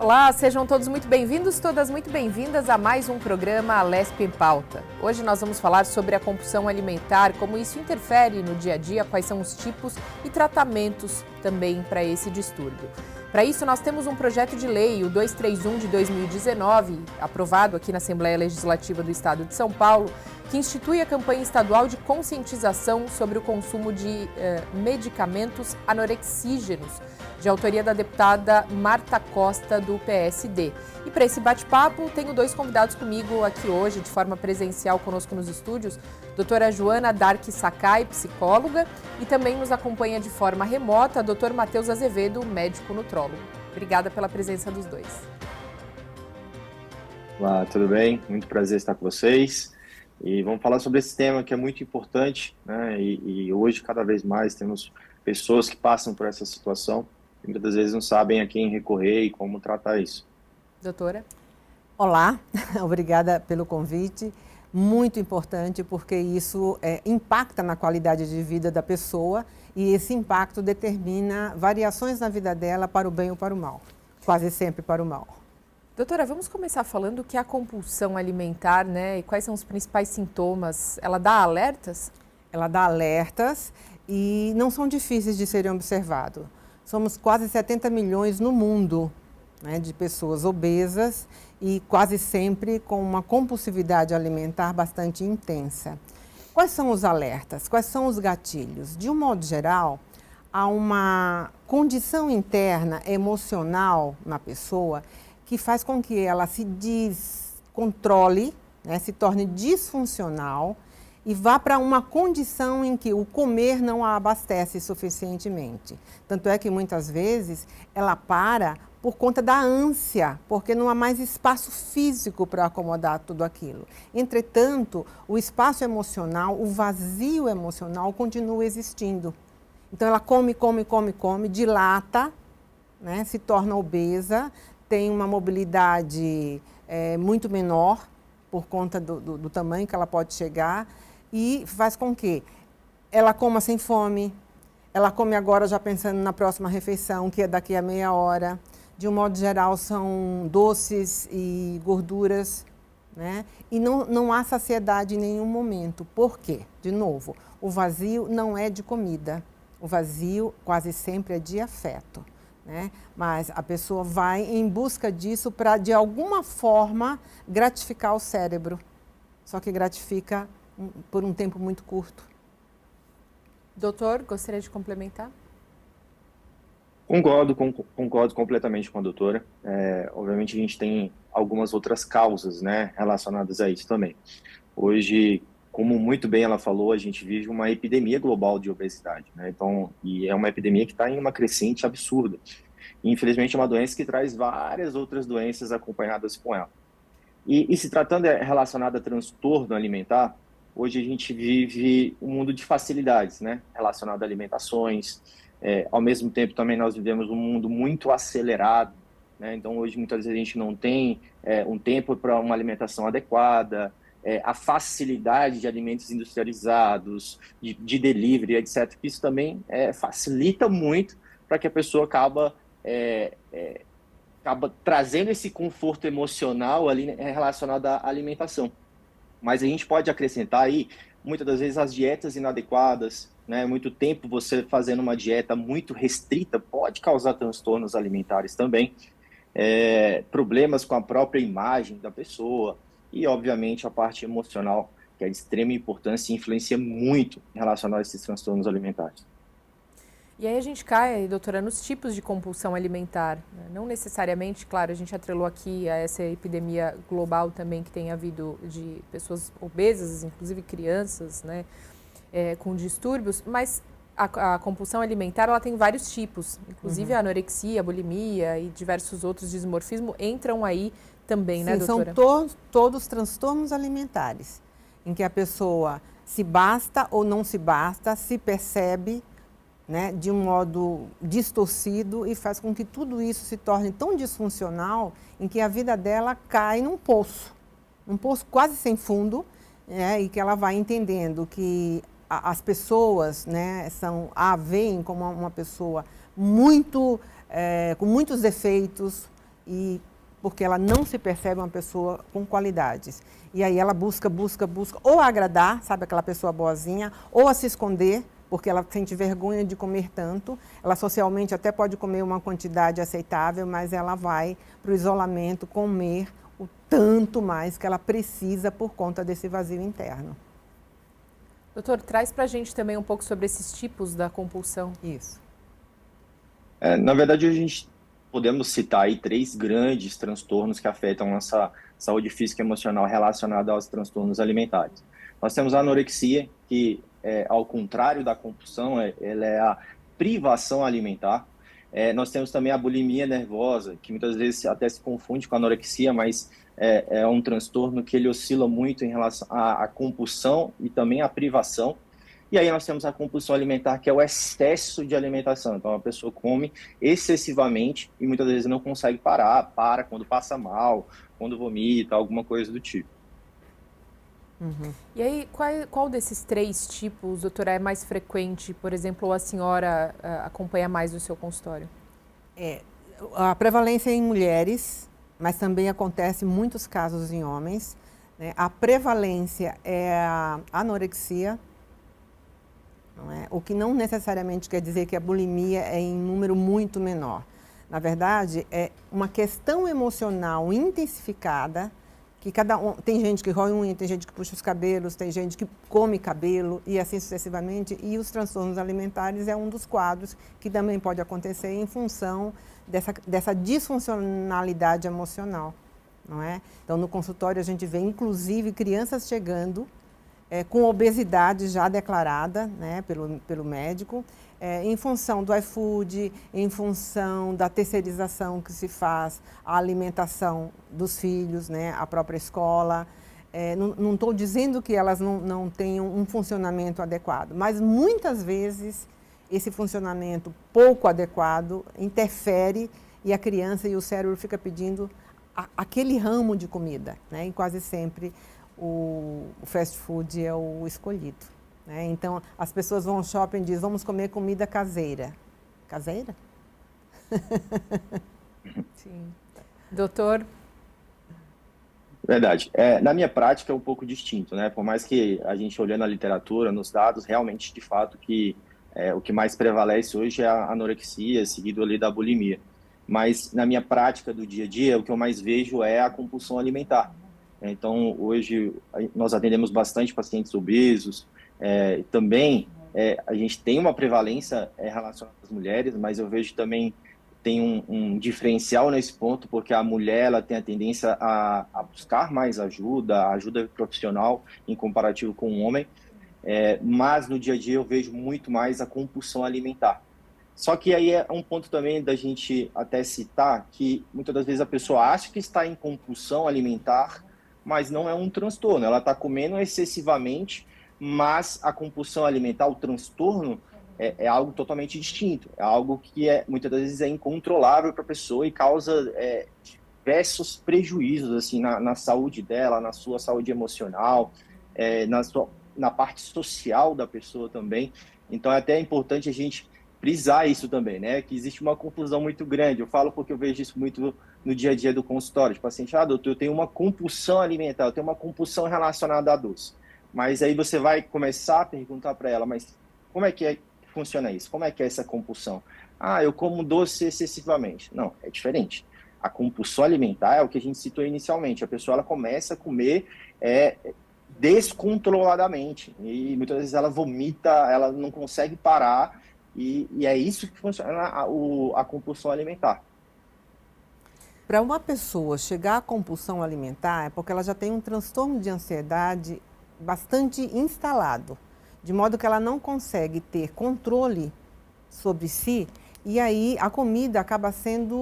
Olá, sejam todos muito bem-vindos, todas muito bem-vindas a mais um programa Alesp em Pauta. Hoje nós vamos falar sobre a compulsão alimentar, como isso interfere no dia a dia, quais são os tipos e tratamentos também para esse distúrbio. Para isso, nós temos um projeto de lei, o 231 de 2019, aprovado aqui na Assembleia Legislativa do Estado de São Paulo, que institui a campanha estadual de conscientização sobre o consumo de medicamentos anorexígenos, de autoria da deputada Marta Costa, do PSD. E para esse bate-papo, tenho dois convidados comigo aqui hoje, de forma presencial conosco nos estúdios, doutora Joana Dark Sakai, psicóloga, e também nos acompanha de forma remota, doutor Matheus Azevedo, médico nutrólogo. Obrigada pela presença dos dois. Olá, tudo bem? Muito prazer estar com vocês. E vamos falar sobre esse tema que é muito importante, né? E hoje, cada vez mais, temos pessoas que passam por essa situação e muitas vezes não sabem a quem recorrer e como tratar isso. Doutora? Olá, obrigada pelo convite. Muito importante porque isso impacta na qualidade de vida da pessoa e esse impacto determina variações na vida dela para o bem ou para o mal, quase sempre para o mal. Doutora, vamos começar falando o que é a compulsão alimentar, né? E quais são os principais sintomas? Ela dá alertas? Ela dá alertas e não são difíceis de serem observados. Somos quase 70 milhões no mundo, né, de pessoas obesas e quase sempre com uma compulsividade alimentar bastante intensa. Quais são os alertas? Quais são os gatilhos? De um modo geral, há uma condição interna emocional na pessoa que faz com que ela se descontrole, né, se torne disfuncional e vá para uma condição em que o comer não a abastece suficientemente. Tanto é que muitas vezes ela para por conta da ânsia, porque não há mais espaço físico para acomodar tudo aquilo. Entretanto, o espaço emocional, o vazio emocional continua existindo. Então ela come, dilata, né, se torna obesa, tem uma mobilidade muito menor por conta do tamanho que ela pode chegar e faz com que ela coma sem fome, ela come agora já pensando na próxima refeição, que é daqui a meia hora. De um modo geral, são doces e gorduras, né? E não há saciedade em nenhum momento. Por quê? De novo, o vazio não é de comida, o vazio quase sempre é de afeto. Né? Mas a pessoa vai em busca disso para, de alguma forma, gratificar o cérebro. Só que gratifica por um tempo muito curto. Doutor, gostaria de complementar? Concordo completamente com a doutora. Obviamente a gente tem algumas outras causas, né, relacionadas a isso também. Hoje, como muito bem ela falou, a gente vive uma epidemia global de obesidade, né? Então, e é uma epidemia que está em uma crescente absurda. E, infelizmente, é uma doença que traz várias outras doenças acompanhadas com ela. E se tratando relacionado a transtorno alimentar, hoje a gente vive um mundo de facilidades, né, relacionado a alimentações. Ao mesmo tempo, também nós vivemos um mundo muito acelerado, né? Então, hoje, muitas vezes, a gente não tem um tempo para uma alimentação adequada, a facilidade de alimentos industrializados, de delivery, etc. Isso também facilita muito para que a pessoa acaba trazendo esse conforto emocional ali, né, relacionado à alimentação. Mas a gente pode acrescentar aí, muitas das vezes, as dietas inadequadas, né? Muito tempo você fazendo uma dieta muito restrita pode causar transtornos alimentares também, problemas com a própria imagem da pessoa e, obviamente, a parte emocional, que é de extrema importância e influencia muito em relação a esses transtornos alimentares. E aí a gente cai, doutora, nos tipos de compulsão alimentar. Né? Não necessariamente, claro, a gente atrelou aqui a essa epidemia global também que tem havido de pessoas obesas, inclusive crianças, né, com distúrbios, mas a compulsão alimentar ela tem vários tipos, inclusive a anorexia, a bulimia e diversos outros dismorfismos entram aí também, né, doutora? São todos transtornos alimentares, em que a pessoa se basta ou não se basta, se percebe, né, de um modo distorcido e faz com que tudo isso se torne tão disfuncional em que a vida dela cai num poço quase sem fundo, né, e que ela vai entendendo que as pessoas, né, a veem como uma pessoa com muitos defeitos, e porque ela não se percebe uma pessoa com qualidades. E aí ela busca ou agradar, sabe, aquela pessoa boazinha, ou a se esconder, porque ela sente vergonha de comer tanto. Ela socialmente até pode comer uma quantidade aceitável, mas ela vai para o isolamento comer o tanto mais que ela precisa por conta desse vazio interno. Doutor, traz para a gente também um pouco sobre esses tipos da compulsão. Isso. Na verdade, a gente podemos citar aí 3 grandes transtornos que afetam nossa saúde física e emocional relacionada aos transtornos alimentares. Nós temos a anorexia, que ao contrário da compulsão, ela é a privação alimentar. Nós temos também a bulimia nervosa, que muitas vezes até se confunde com a anorexia, mas é um transtorno que ele oscila muito em relação à compulsão e também à privação. E aí nós temos a compulsão alimentar, que é o excesso de alimentação. Então, a pessoa come excessivamente e muitas vezes não consegue parar, para quando passa mal, quando vomita, alguma coisa do tipo. Uhum. E aí, qual desses 3 tipos, doutora, é mais frequente, por exemplo, ou a senhora acompanha mais no seu consultório? A prevalência é em mulheres, mas também acontece em muitos casos em homens, né? A prevalência é a anorexia, não é? O que não necessariamente quer dizer que a bulimia é em número muito menor. Na verdade, é uma questão emocional intensificada, que tem gente que rói unha, tem gente que puxa os cabelos, tem gente que come cabelo e assim sucessivamente. E os transtornos alimentares é um dos quadros que também pode acontecer em função dessa disfuncionalidade emocional, não é? Então, no consultório a gente vê, inclusive, crianças chegando com obesidade já declarada, né, pelo médico, em função do iFood, em função da terceirização que se faz, a alimentação dos filhos, né, a própria escola. Não estou dizendo que elas não tenham um funcionamento adequado, mas muitas vezes esse funcionamento pouco adequado interfere e a criança e o cérebro fica pedindo aquele ramo de comida, né, e quase sempre o fast food é o escolhido, né? Então, as pessoas vão ao shopping e dizem, vamos comer comida caseira. Caseira? Sim. Doutor? Verdade. Na minha prática é um pouco distinto, né? Por mais que a gente olhando a literatura, nos dados, realmente, de fato, que o que mais prevalece hoje é a anorexia, seguido ali da bulimia. Mas na minha prática do dia a dia, o que eu mais vejo é a compulsão alimentar. Então, hoje, nós atendemos bastante pacientes obesos. Também, a gente tem uma prevalência relacionada às mulheres, mas eu vejo também tem um diferencial nesse ponto, porque a mulher ela tem a tendência a buscar mais ajuda profissional em comparativo com o homem. Mas, no dia a dia, eu vejo muito mais a compulsão alimentar. Só que aí é um ponto também da gente até citar que, muitas das vezes, a pessoa acha que está em compulsão alimentar, mas não é um transtorno. Ela está comendo excessivamente, mas a compulsão alimentar, o transtorno, é algo totalmente distinto. É algo que muitas das vezes é incontrolável para a pessoa e causa diversos prejuízos assim, na saúde dela, na sua saúde emocional, na parte social da pessoa também. Então, é até importante a gente frisar isso também, né? Que existe uma confusão muito grande. Eu falo porque eu vejo isso muito no dia a dia do consultório. De paciente, doutor, eu tenho uma compulsão alimentar, eu tenho uma compulsão relacionada a doce. Mas aí você vai começar a perguntar para ela, mas como é que funciona isso? Como é que é essa compulsão? Eu como doce excessivamente. Não, é diferente. A compulsão alimentar é o que a gente citou inicialmente. A pessoa ela começa a comer descontroladamente. E muitas vezes ela vomita, ela não consegue parar. E é isso que funciona a compulsão alimentar. Para uma pessoa chegar à compulsão alimentar é porque ela já tem um transtorno de ansiedade bastante instalado, de modo que ela não consegue ter controle sobre si, e aí a comida acaba sendo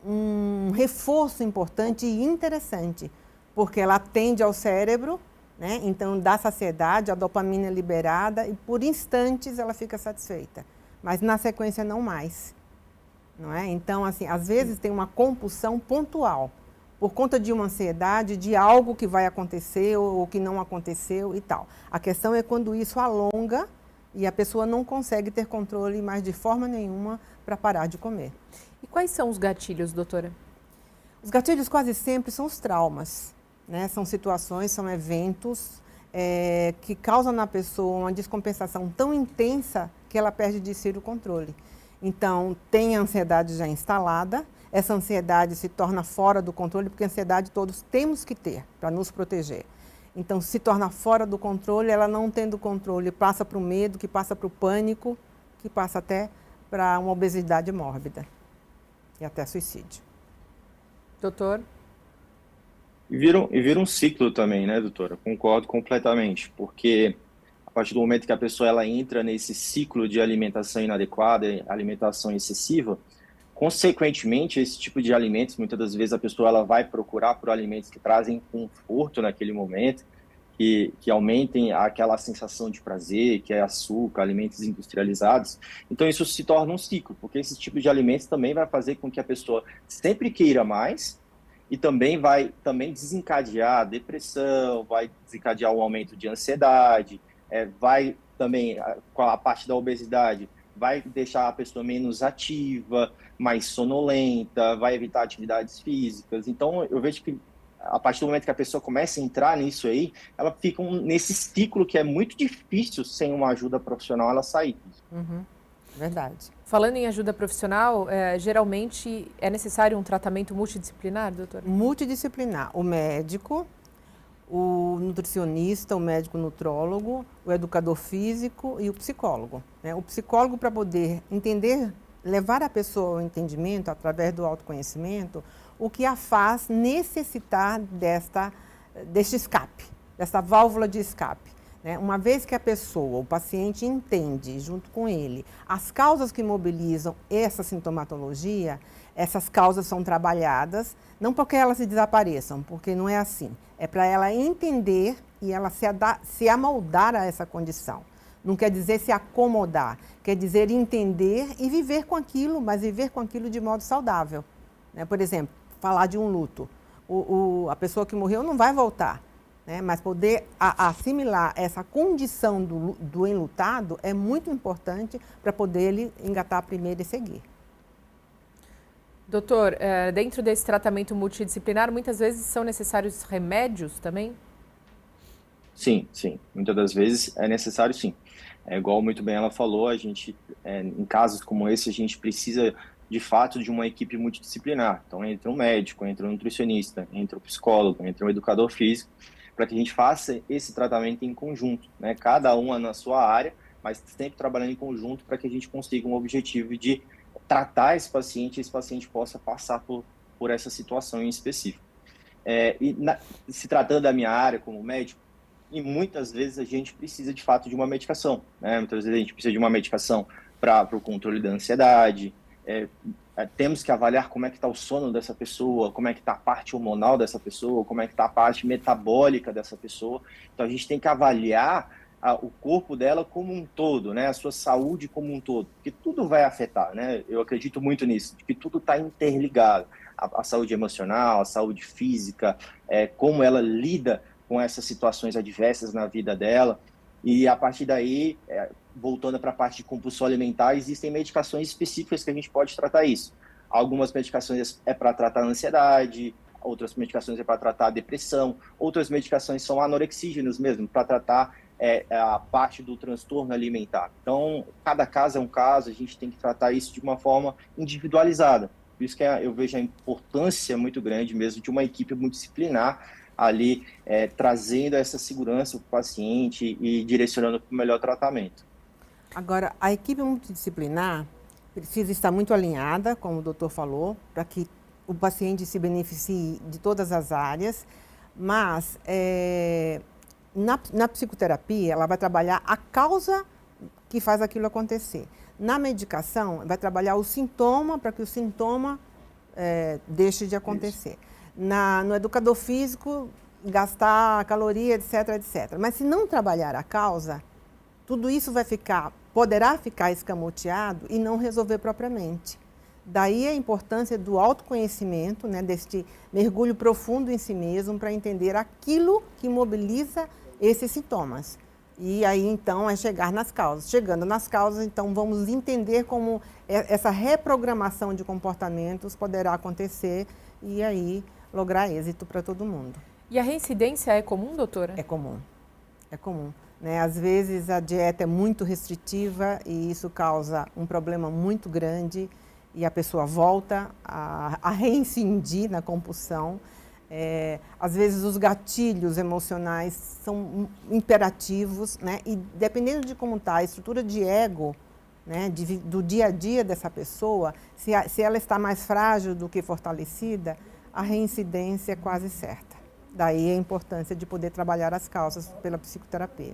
um reforço importante e interessante, porque ela atende ao cérebro, né? Então dá saciedade, a dopamina é liberada e por instantes ela fica satisfeita, mas na sequência não mais. Não é? Então, assim, às vezes tem uma compulsão pontual, por conta de uma ansiedade, de algo que vai acontecer ou que não aconteceu e tal. A questão é quando isso alonga e a pessoa não consegue ter controle mais de forma nenhuma para parar de comer. E quais são os gatilhos, doutora? Os gatilhos quase sempre são os traumas, né? São situações, são eventos que causam na pessoa uma descompensação tão intensa que ela perde de si o controle. Então, tem a ansiedade já instalada, essa ansiedade se torna fora do controle, porque a ansiedade todos temos que ter para nos proteger. Então, se torna fora do controle, ela não tendo controle, passa para o medo, que passa para o pânico, que passa até para uma obesidade mórbida e até suicídio. Doutor? E vira um ciclo também, né, doutora? Concordo completamente, porque a partir do momento que a pessoa ela entra nesse ciclo de alimentação inadequada, alimentação excessiva, consequentemente, esse tipo de alimentos, muitas das vezes a pessoa ela vai procurar por alimentos que trazem conforto naquele momento, que aumentem aquela sensação de prazer, que é açúcar, alimentos industrializados. Então, isso se torna um ciclo, porque esse tipo de alimentos também vai fazer com que a pessoa sempre queira mais e também vai desencadear a depressão, vai desencadear um aumento de ansiedade, vai também, com a parte da obesidade, vai deixar a pessoa menos ativa, mais sonolenta, vai evitar atividades físicas. Então, eu vejo que a partir do momento que a pessoa começa a entrar nisso aí, ela fica nesse ciclo que é muito difícil, sem uma ajuda profissional, ela sair. Verdade. Falando em ajuda profissional, geralmente é necessário um tratamento multidisciplinar, doutora? Multidisciplinar. O médico, o nutricionista, o médico nutrólogo, o educador físico e o psicólogo, né? O psicólogo, para poder entender, levar a pessoa ao entendimento, através do autoconhecimento, o que a faz necessitar deste escape, dessa válvula de escape, né? Uma vez que a pessoa, o paciente, entende, junto com ele, as causas que mobilizam essa sintomatologia, essas causas são trabalhadas, não porque elas se desapareçam, porque não é assim. É para ela entender e ela se amoldar a essa condição. Não quer dizer se acomodar, quer dizer entender e viver com aquilo, mas viver com aquilo de modo saudável, né? Por exemplo, falar de um luto. A pessoa que morreu não vai voltar, né? Mas poder assimilar essa condição do enlutado é muito importante para poder ele engatar primeiro e seguir. Doutor, dentro desse tratamento multidisciplinar, muitas vezes são necessários remédios também? Sim. Muitas das vezes é necessário, sim. É igual muito bem ela falou, a gente, em casos como esse, a gente precisa, de fato, de uma equipe multidisciplinar. Então, entra um médico, entra um nutricionista, entra um psicólogo, entra um educador físico, para que a gente faça esse tratamento em conjunto, né? Cada uma na sua área, mas sempre trabalhando em conjunto para que a gente consiga um objetivo de tratar esse paciente possa passar por essa situação em específico. Se tratando da minha área como médico, e muitas vezes a gente precisa de fato de uma medicação, né? Muitas vezes a gente precisa de uma medicação para o controle da ansiedade, temos que avaliar como é que está o sono dessa pessoa, como é que está a parte hormonal dessa pessoa, como é que está a parte metabólica dessa pessoa. Então a gente tem que avaliar o corpo dela como um todo, né? A sua saúde como um todo, porque tudo vai afetar, né? Eu acredito muito nisso, que tudo está interligado. A saúde emocional, a saúde física, como ela lida com essas situações adversas na vida dela. E a partir daí, voltando para a parte de compulsão alimentar, existem medicações específicas que a gente pode tratar isso. Algumas medicações é para tratar a ansiedade, outras medicações é para tratar a depressão, outras medicações são anorexígenas mesmo, para tratar a parte do transtorno alimentar. Então, cada caso é um caso, a gente tem que tratar isso de uma forma individualizada. Por isso que eu vejo a importância muito grande mesmo de uma equipe multidisciplinar ali, trazendo essa segurança para o paciente e direcionando para o melhor tratamento. Agora, a equipe multidisciplinar precisa estar muito alinhada, como o doutor falou, para que o paciente se beneficie de todas as áreas, mas na psicoterapia ela vai trabalhar a causa que faz aquilo acontecer. Na medicação, vai trabalhar o sintoma para que o sintoma deixe de acontecer. No educador físico, gastar caloria, etc. Mas se não trabalhar a causa, tudo isso poderá ficar escamoteado e não resolver propriamente. Daí a importância do autoconhecimento, né, deste mergulho profundo em si mesmo para entender aquilo que mobiliza esses sintomas. E aí, então, é chegar nas causas. Chegando nas causas, então, vamos entender como essa reprogramação de comportamentos poderá acontecer e aí lograr êxito para todo mundo. E a reincidência é comum, doutora? É comum, é comum. Né? Às vezes a dieta é muito restritiva e isso causa um problema muito grande e a pessoa volta a reincidir na compulsão. Às vezes os gatilhos emocionais são imperativos, né? E dependendo de como está a estrutura de ego, né, do dia a dia dessa pessoa, se ela está mais frágil do que fortalecida, a reincidência é quase certa. Daí a importância de poder trabalhar as causas pela psicoterapia.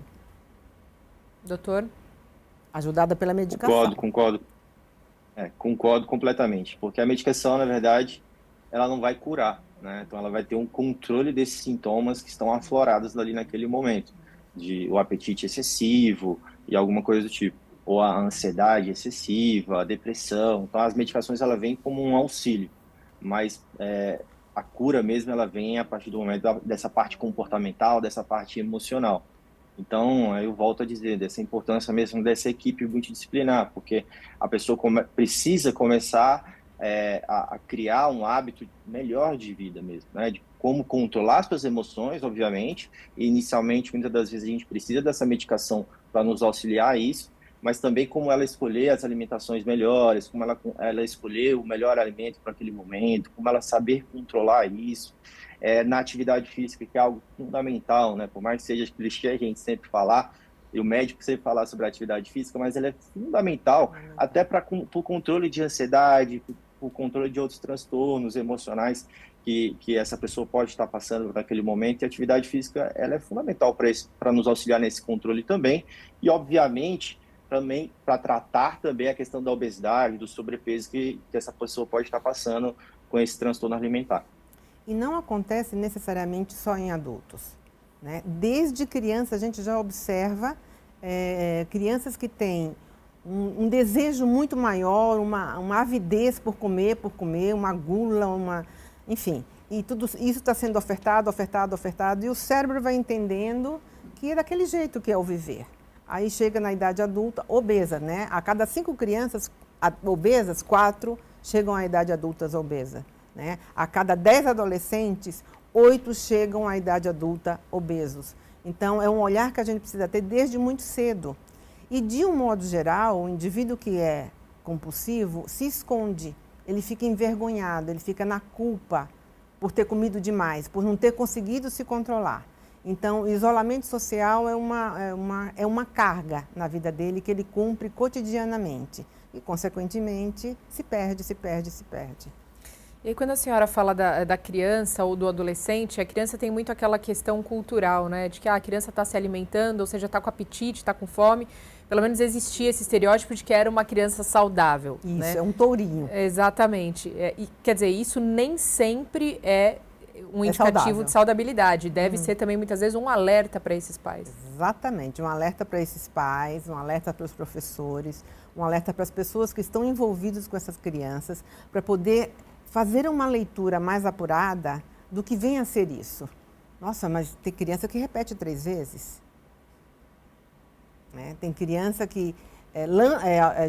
Doutor? Ajudada pela medicação. Concordo completamente, porque a medicação, na verdade, ela não vai curar, né? Então ela vai ter um controle desses sintomas que estão aflorados ali naquele momento, de o apetite excessivo e alguma coisa do tipo, ou a ansiedade excessiva, a depressão. Então as medicações ela vem como um auxílio, mas a cura mesmo ela vem a partir do momento dessa parte comportamental, dessa parte emocional. Então, eu volto a dizer, dessa importância mesmo dessa equipe multidisciplinar, porque a pessoa precisa começar a criar um hábito melhor de vida mesmo, né? De como controlar as suas emoções, obviamente, e inicialmente, muitas das vezes, a gente precisa dessa medicação para nos auxiliar a isso, mas também como ela escolher as alimentações melhores, como ela escolher o melhor alimento para aquele momento, como ela saber controlar isso. Na atividade física, que é algo fundamental, né? Por mais que seja clichê a gente sempre falar, e o médico sempre falar sobre a atividade física, mas ela é fundamental até para o controle de ansiedade, o controle de outros transtornos emocionais que essa pessoa pode estar passando naquele momento. E a atividade física ela é fundamental para nos auxiliar nesse controle também. E, obviamente, também para tratar também a questão da obesidade, do sobrepeso que essa pessoa pode estar passando com esse transtorno alimentar. E não acontece necessariamente só em adultos, né? Desde criança a gente já observa crianças que têm um desejo muito maior, uma avidez por comer, uma gula, enfim. E tudo isso está sendo ofertado, e o cérebro vai entendendo que é daquele jeito que é o viver. Aí chega na idade adulta, obesa, né? A cada 5 crianças obesas, 4 chegam à idade adulta obesa. Né? A cada 10 adolescentes, 8 chegam à idade adulta obesos. Então, é um olhar que a gente precisa ter desde muito cedo. E, de um modo geral, o indivíduo que é compulsivo se esconde, ele fica envergonhado, ele fica na culpa por ter comido demais, por não ter conseguido se controlar. Então, o isolamento social é uma carga na vida dele que ele cumpre cotidianamente e, consequentemente, se perde. E aí, quando a senhora fala da criança ou do adolescente, a criança tem muito aquela questão cultural, né? De que a criança está se alimentando, ou seja, está com apetite, está com fome. Pelo menos existia esse estereótipo de que era uma criança saudável. Isso, né? É um tourinho. Exatamente. E, quer dizer, isso nem sempre é um indicativo saudável. De saudabilidade. Deve ser também, muitas vezes, um alerta para esses pais. Exatamente, um alerta para esses pais, um alerta para os professores, um alerta para as pessoas que estão envolvidas com essas crianças, para poder fazer uma leitura mais apurada do que vem a ser isso. Nossa, mas tem criança que repete 3 vezes. Né? Tem criança que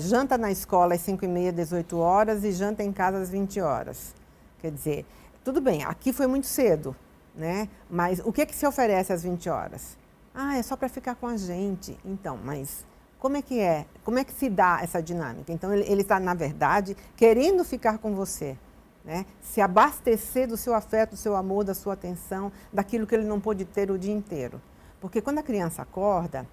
janta na escola às 5h30, 18 horas e janta em casa às 20 horas. Quer dizer, tudo bem, aqui foi muito cedo, né? Mas o que se oferece às 20 horas? É só para ficar com a gente. Então, mas como é que é? Como é que se dá essa dinâmica? Então, ele está, na verdade, querendo ficar com você. Né? Se abastecer do seu afeto, do seu amor, da sua atenção, daquilo que ele não pôde ter o dia inteiro. Porque quando a criança acorda,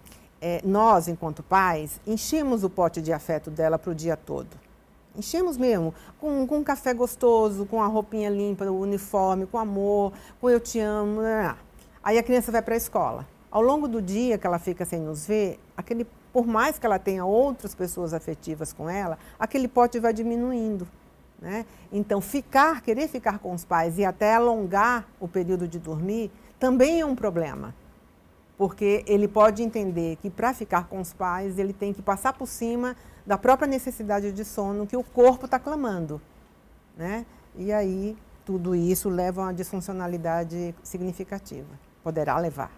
nós, enquanto pais, enchemos o pote de afeto dela para o dia todo. Enchemos mesmo, com um café gostoso, com a roupinha limpa, o uniforme, com amor, com eu te amo. Aí a criança vai para a escola. Ao longo do dia que ela fica sem nos ver, por mais que ela tenha outras pessoas afetivas com ela, aquele pote vai diminuindo. Né? Então, querer ficar com os pais e até alongar o período de dormir também é um problema. Porque ele pode entender que para ficar com os pais ele tem que passar por cima da própria necessidade de sono que o corpo está clamando. Né? E aí, tudo isso leva a uma disfuncionalidade significativa. Poderá levar.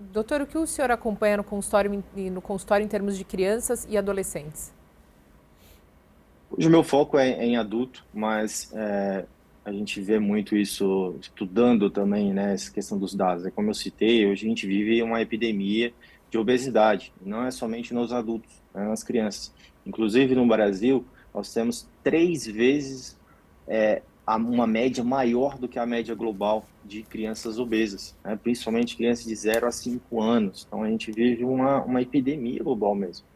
Doutor, o que o senhor acompanha no consultório em termos de crianças e adolescentes? Hoje o meu foco é em adulto, mas a gente vê muito isso estudando também, né, essa questão dos dados. É como eu citei, hoje a gente vive uma epidemia de obesidade, e não é somente nos adultos, é nas crianças. Inclusive no Brasil, nós temos 3 vezes uma média maior do que a média global de crianças obesas, né, principalmente crianças de 0 a 5 anos. Então a gente vive uma epidemia global mesmo.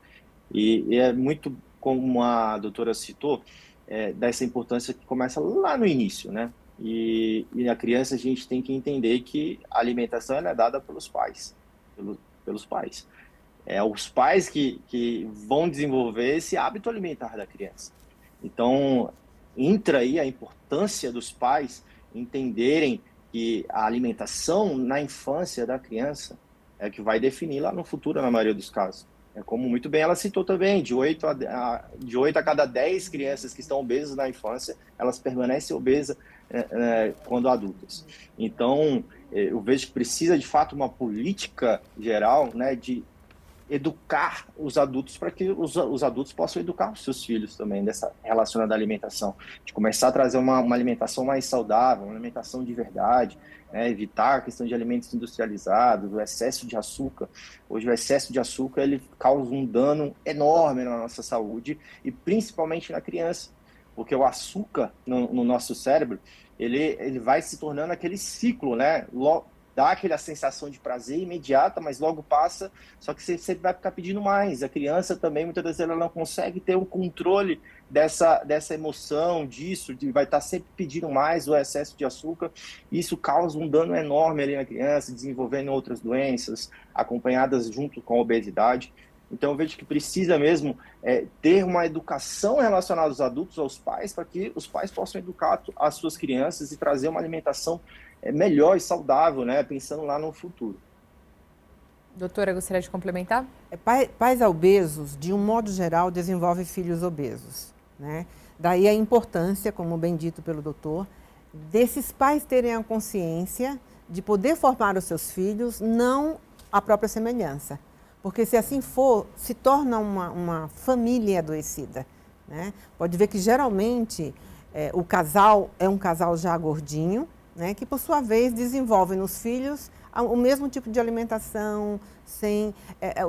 E é muito, como a doutora citou, dessa importância que começa lá no início, né? E a criança, a gente tem que entender que a alimentação ela é dada pelos pais, pelos pais. É os pais que vão desenvolver esse hábito alimentar da criança. Então, entra aí a importância dos pais entenderem que a alimentação na infância da criança é que vai definir lá no futuro, na maioria dos casos. É como muito bem ela citou também, de 8 a cada 10 crianças que estão obesas na infância, elas permanecem obesas quando adultas. Então, eu vejo que precisa, de fato, uma política geral, né, de educar os adultos para que os adultos possam educar os seus filhos também dessa relacionada à alimentação, de começar a trazer uma alimentação mais saudável, uma alimentação de verdade, né? Evitar a questão de alimentos industrializados, o excesso de açúcar. Hoje o excesso de açúcar ele causa um dano enorme na nossa saúde e principalmente na criança, porque o açúcar no nosso cérebro ele vai se tornando aquele ciclo, né? Dá aquela sensação de prazer imediata, mas logo passa, só que você sempre vai ficar pedindo mais. A criança também, muitas vezes, ela não consegue ter um controle dessa emoção, vai estar sempre pedindo mais o excesso de açúcar. Isso causa um dano enorme ali na criança, desenvolvendo outras doenças, acompanhadas junto com a obesidade. Então, eu vejo que precisa mesmo ter uma educação relacionada aos adultos, aos pais, para que os pais possam educar as suas crianças e trazer uma alimentação melhor e saudável, né? Pensando lá no futuro. Doutora, gostaria de complementar? Pais obesos, de um modo geral, desenvolvem filhos obesos, né? Daí a importância, como bem dito pelo doutor, desses pais terem a consciência de poder formar os seus filhos, não à própria semelhança. Porque se assim for, se torna uma família adoecida, né? Pode ver que geralmente o casal é um casal já gordinho, né, que por sua vez desenvolve nos filhos o mesmo tipo de alimentação,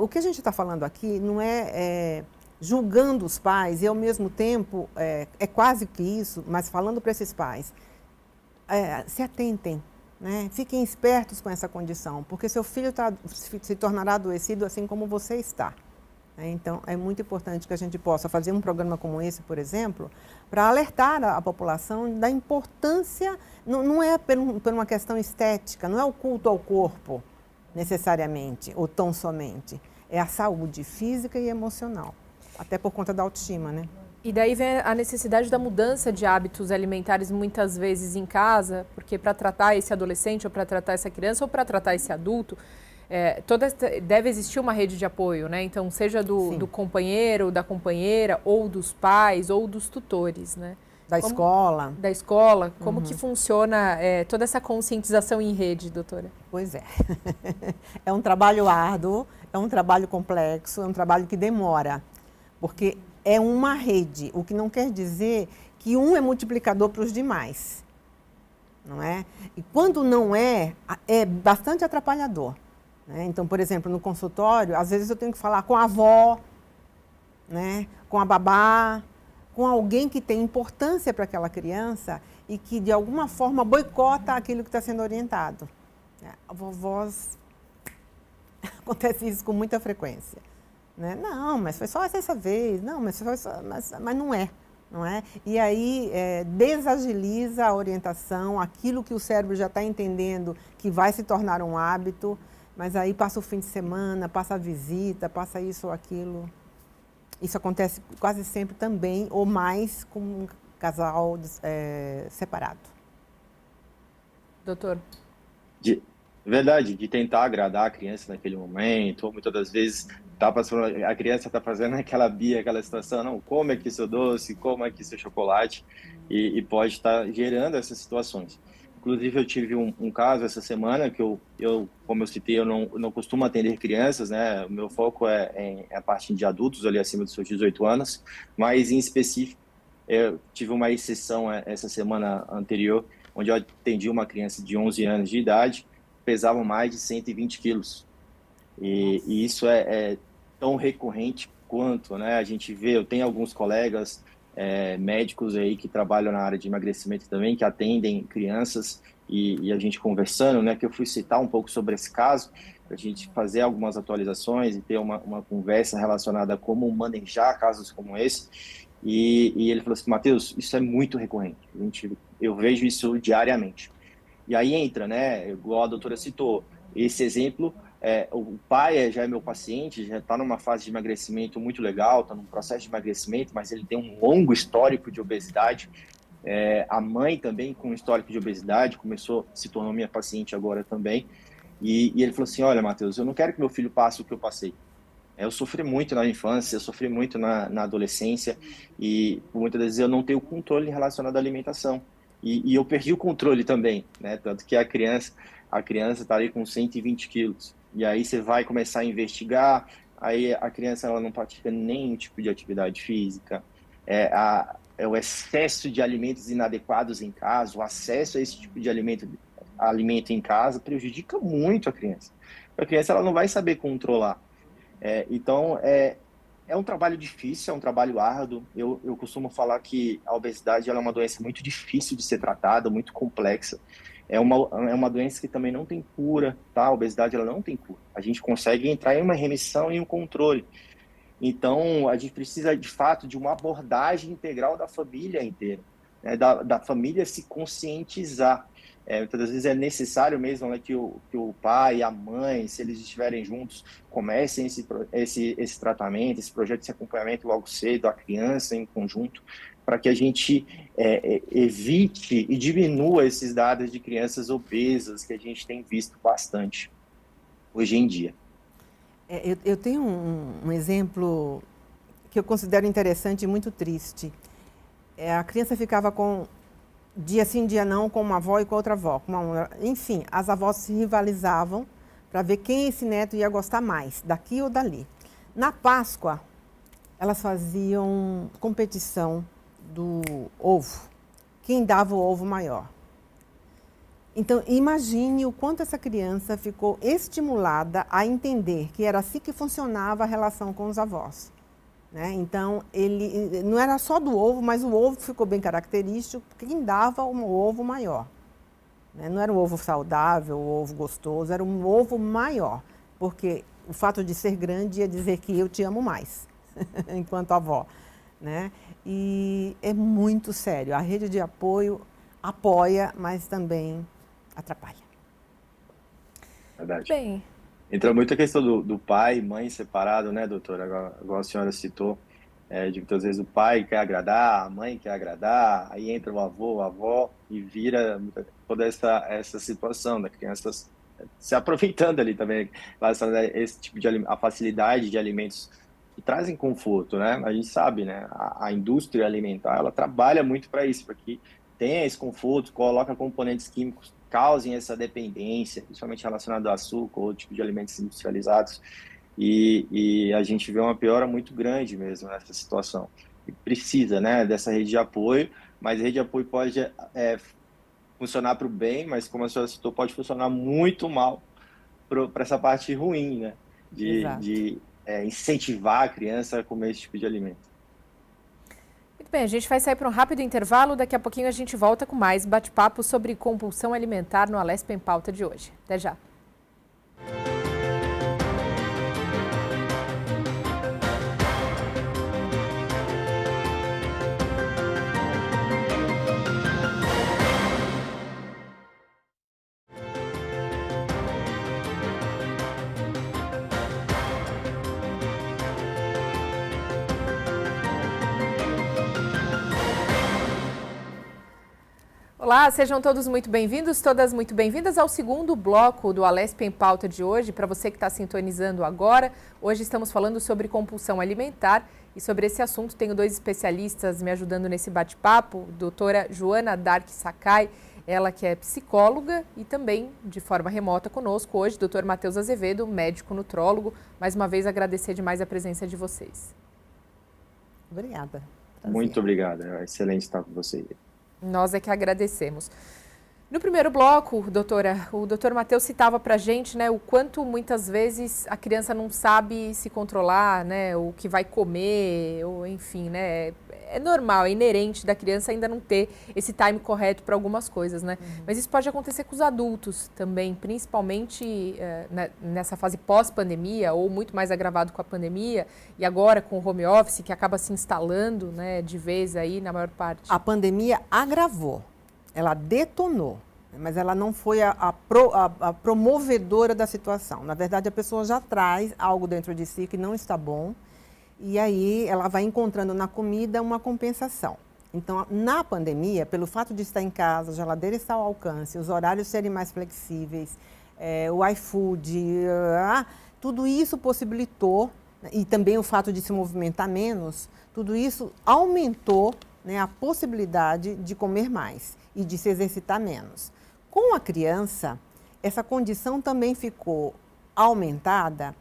o que a gente está falando aqui não é julgando os pais e ao mesmo tempo é quase que isso, mas falando para esses pais, se atentem, né, fiquem espertos com essa condição, porque seu filho se tornará adoecido assim como você está. Então, é muito importante que a gente possa fazer um programa como esse, por exemplo, para alertar a população da importância, não é por uma questão estética, não é o culto ao corpo, necessariamente, ou tão somente. É a saúde física e emocional, até por conta da autoestima, né? E daí vem a necessidade da mudança de hábitos alimentares, muitas vezes em casa, porque para tratar esse adolescente, ou para tratar essa criança, ou para tratar esse adulto, deve existir uma rede de apoio, né? Então, seja do companheiro, da companheira, ou dos pais, ou dos tutores, né? Da escola. Da escola. Como que funciona toda essa conscientização em rede, doutora? Pois é. É um trabalho árduo, é um trabalho complexo, é um trabalho que demora, porque é uma rede, o que não quer dizer que um é multiplicador para os demais, não é? E quando não é bastante atrapalhador. Né? Então, por exemplo, no consultório, às vezes eu tenho que falar com a avó, né? Com a babá, com alguém que tem importância para aquela criança e que, de alguma forma, boicota aquilo que está sendo orientado. A vovós, acontece isso com muita frequência. Né? Não, mas foi só essa vez, não, mas não é. Não é? E aí desagiliza a orientação, aquilo que o cérebro já está entendendo que vai se tornar um hábito. Mas aí passa o fim de semana, passa a visita, passa isso ou aquilo. Isso acontece quase sempre também, ou mais, com um casal separado. Doutor? Verdade, de tentar agradar a criança naquele momento, ou muitas das vezes a criança está fazendo aquela situação, não, como é que seu doce, como é que seu chocolate, e pode estar gerando essas situações. Inclusive, eu tive um caso essa semana que como eu citei, eu não costumo atender crianças, né? O meu foco é a parte de adultos, ali acima dos seus 18 anos, mas em específico, eu tive uma exceção essa semana anterior, onde eu atendi uma criança de 11 anos de idade, pesava mais de 120 quilos. E isso é tão recorrente quanto, né? A gente vê, eu tenho alguns colegas médicos aí que trabalham na área de emagrecimento também, que atendem crianças e a gente conversando, né? Que eu fui citar um pouco sobre esse caso, para a gente fazer algumas atualizações e ter uma conversa relacionada a como manejar casos como esse. E ele falou assim, Matheus, isso é muito recorrente. Eu vejo isso diariamente. E aí entra, né? Igual a doutora citou, esse exemplo. O pai já é meu paciente, já está numa fase de emagrecimento muito legal, está num processo de emagrecimento, mas ele tem um longo histórico de obesidade. A mãe também com um histórico de obesidade, se tornou minha paciente agora também. E ele falou assim, olha, Matheus, eu não quero que meu filho passe o que eu passei. Eu sofri muito na infância, eu sofri muito na adolescência e muitas vezes eu não tenho controle relacionado à alimentação. E eu perdi o controle também, né? Tanto que a criança está ali com 120 quilos. E aí você vai começar a investigar, aí a criança ela não pratica nenhum tipo de atividade física, o excesso de alimentos inadequados em casa, o acesso a esse tipo de alimento em casa prejudica muito a criança. A criança ela não vai saber controlar. Então, é um trabalho difícil, é um trabalho árduo. Eu costumo falar que a obesidade ela é uma doença muito difícil de ser tratada, muito complexa. É uma doença que também não tem cura, tá? A obesidade ela não tem cura. A gente consegue entrar em uma remissão e um controle. Então, a gente precisa, de fato, de uma abordagem integral da família inteira, né? Da família se conscientizar. Muitas vezes é necessário mesmo, né, que o pai e a mãe, se eles estiverem juntos, comecem esse tratamento, esse projeto de acompanhamento logo cedo, a criança em conjunto, para que a gente evite e diminua esses dados de crianças obesas que a gente tem visto bastante hoje em dia. Eu tenho um exemplo que eu considero interessante e muito triste. A criança ficava dia sim, dia não, com uma avó e com outra avó. Enfim, as avós se rivalizavam para ver quem esse neto ia gostar mais, daqui ou dali. Na Páscoa, elas faziam competição do ovo. Quem dava o ovo maior. Então, imagine o quanto essa criança ficou estimulada a entender que era assim que funcionava a relação com os avós. Né? Então, ele não era só do ovo, mas o ovo ficou bem característico, porque quem dava um ovo maior. Né? Não era um ovo saudável, um ovo gostoso, era um ovo maior, porque o fato de ser grande ia dizer que eu te amo mais, enquanto avó. Né? E é muito sério, a rede de apoio apoia, mas também atrapalha. Verdade. Bem... Entra muito a questão do pai e mãe separado, né, doutora? Igual a senhora citou, de que muitas vezes o pai quer agradar, a mãe quer agradar, aí entra o avô, a avó e vira toda essa situação da criança se aproveitando ali também, esse tipo a facilidade de alimentos que trazem conforto, né? A gente sabe, né? A indústria alimentar, ela trabalha muito para isso, para que tenha esse conforto, coloca componentes químicos causem essa dependência, principalmente relacionado ao açúcar ou tipo de alimentos industrializados, e a gente vê uma piora muito grande mesmo nessa situação. E precisa, né, dessa rede de apoio, mas a rede de apoio pode funcionar para o bem, mas como a senhora citou, pode funcionar muito mal para essa parte ruim, né, de incentivar a criança a comer esse tipo de alimento. Muito bem, a gente vai sair para um rápido intervalo. Daqui a pouquinho a gente volta com mais bate-papo sobre compulsão alimentar no Alesp em Pauta de hoje. Até já. Olá, sejam todos muito bem-vindos, todas muito bem-vindas ao segundo bloco do Alesp em Pauta de hoje. Para você que está sintonizando agora, hoje estamos falando sobre compulsão alimentar e sobre esse assunto tenho dois especialistas me ajudando nesse bate-papo, doutora Joana Dark Sakai Ela que é psicóloga e também de forma remota conosco hoje, Dr. Matheus Azevedo, médico nutrólogo. Mais uma vez agradecer demais a presença de vocês. Obrigada. Prazer. Muito obrigado, é excelente estar com você. Nós é que agradecemos. No primeiro bloco, doutora, o doutor Matheus citava para a gente, né, o quanto muitas vezes a criança não sabe se controlar, né, o que vai comer, ou enfim, né, é normal, é inerente da criança ainda não ter esse time correto para algumas coisas, né? Mas isso pode acontecer com os adultos também, principalmente nessa fase pós-pandemia, ou muito mais agravado com a pandemia, e agora com o home office, que acaba se instalando, né, de vez aí na maior parte. A pandemia agravou. Ela detonou, mas ela não foi a promovedora da situação. Na verdade, a pessoa já traz algo dentro de si que não está bom e aí ela vai encontrando na comida uma compensação. Então, na pandemia, pelo fato de estar em casa, a geladeira está ao alcance, os horários serem mais flexíveis, o iFood, tudo isso possibilitou, e também o fato de se movimentar menos, tudo isso aumentou, né, a possibilidade de comer mais e de se exercitar menos. Com a criança, essa condição também ficou aumentada,